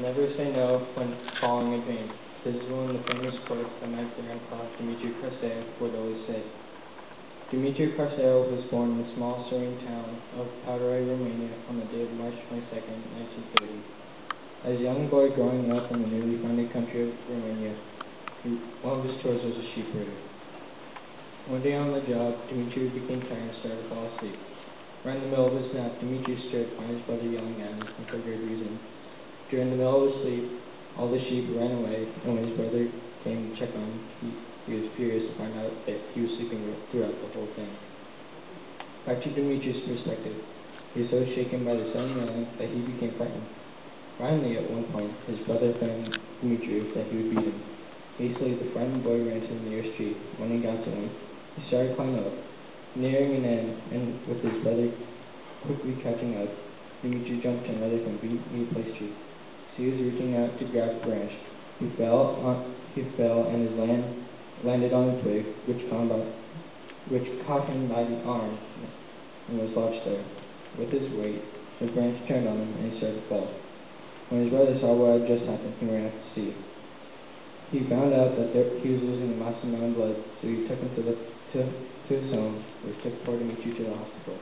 Never say no when following a dream. This is one of the famous quotes that my grandpa, Dumitru Crăsău, would always say. Dumitru Crăsău was born in the small serene town of Pădurai, Romania on the day of March 22, 1930. As a young boy growing up in the newly founded country of Romania, one of his chores was a sheep herder. One day on the job, Dumitru became tired and started to fall asleep. Right in the middle of his nap, Dumitru stirred to find his brother yelling at him for no good reason. During the middle of his sleep, all the sheep ran away, and when his brother came to check on him, he was furious to find out that he was sleeping throughout the whole thing. Back to Dumitru's perspective, he was so shaken by the sudden yelling that he became frightened. Finally, at one point, his brother threatened Dumitru that he would beat him. Hastily, the frightened boy ran to the nearest tree. When he got to him, he started climbing up. Nearing an end, and with his brother quickly catching up, Dumitru jumped to another conveniently placed tree. As he was reaching out to grab a branch, he fell and landed on a twig, which caught him by the arm and was lodged there. With his weight, the branch turned on him and he started to fall. When his brother saw what had just happened, he ran out to see. He found out that he was losing a massive amount of blood, so he took him to his home, which took poor Dumitru to the hospital.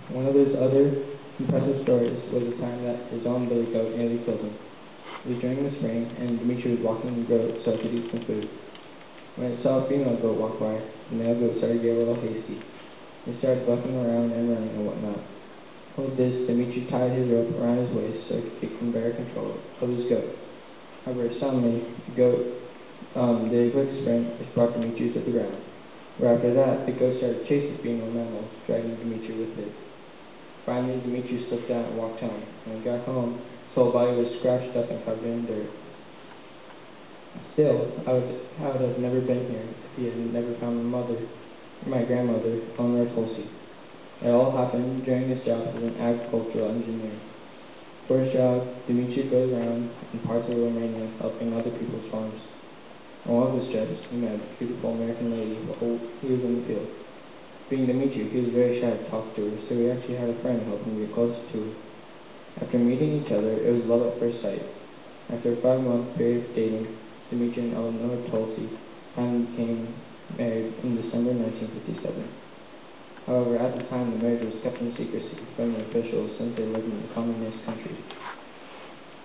One of his other impressive stories was the time that his own billy goat nearly killed him. It was during the spring, and Dumitru was walking the goat so he could eat some food. When it saw a female goat walk by, the male goat started to get a little hasty. He started bucking around and running and whatnot. With this, Dumitru tied his rope around his waist so he could take better control of his goat. However, suddenly, the goat did a quick sprint, which brought Dumitru to the ground. Right after that, the goat started to chase the female mammal, dragging Dumitru with it. Finally, Dumitru slipped out and walked home. When he got home, his whole body was scratched up and covered in dirt. Still, I would have never been here if he had never found my grandmother, Eleanor Tulsi. It all happened during his job as an agricultural engineer. For his job, Dumitru goes around in parts of Romania helping other people's farms. On one of his trips, he met a beautiful American lady while he was in the field. Being Dumitru, he was very shy to talk to her, so he actually had a friend help him get closer to her. After meeting each other, it was love at first sight. After a 5-month period of dating, Dumitru and Eleanor Tulsi finally became married in December 1957. However, at the time, the marriage was kept in secrecy from the officials since they lived in a communist country.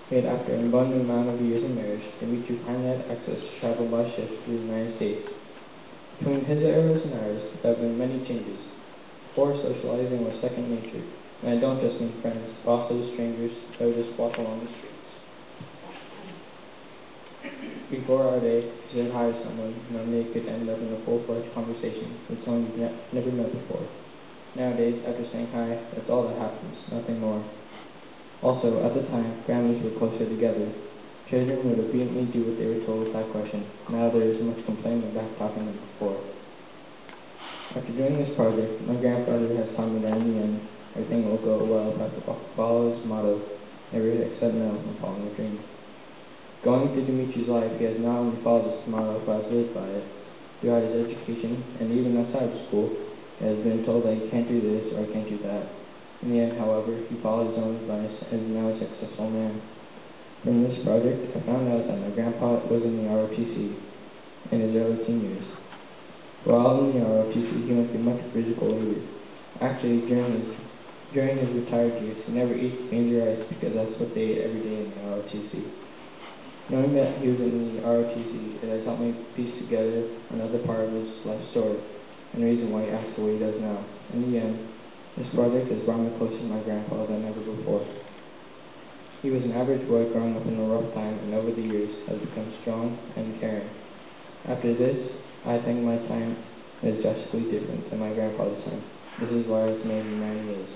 Yet after an abundant amount of years of marriage, Dumitru finally had access to travel by ship to the United States. Between his eras and ours, there have been many changes. Before, socializing was second nature, and I don't just mean friends, but also strangers that would just walk along the streets. Before our day, if you said hi to someone, normally it could end up in a full-fledged conversation with someone you've never met before. Nowadays, after saying hi, that's all that happens, nothing more. Also, at the time, families were closer together. Children would obediently do what they were told without question. Now there is much complaining and backtalking than before. After doing this project, my grandfather has taught me that in the end, everything will go well if I follow his motto, never accept no when following a dream. Going through Dumitru's life, he has not only followed this motto, but has lived by it. Throughout his education, and even outside of school, he has been told that he can't do this or can't do that. In the end, however, he followed his own advice and is now a successful man. From this project, I found out that my grandpa was in the ROTC in his early teen years. While in the ROTC, he went through much physical labor. Actually, during his retired years, he never eats beans or rice because that's what they ate every day in the ROTC. Knowing that he was in the ROTC, it has helped me piece together another part of his life story and the reason why he acts the way he does now. In the end, this project has brought me closer to my grandpa than ever before. He was an average boy growing up in a rough time, and over the years has become strong and caring. After this, I think my time is drastically different than my grandfather's time. This is why it's made me 9 years.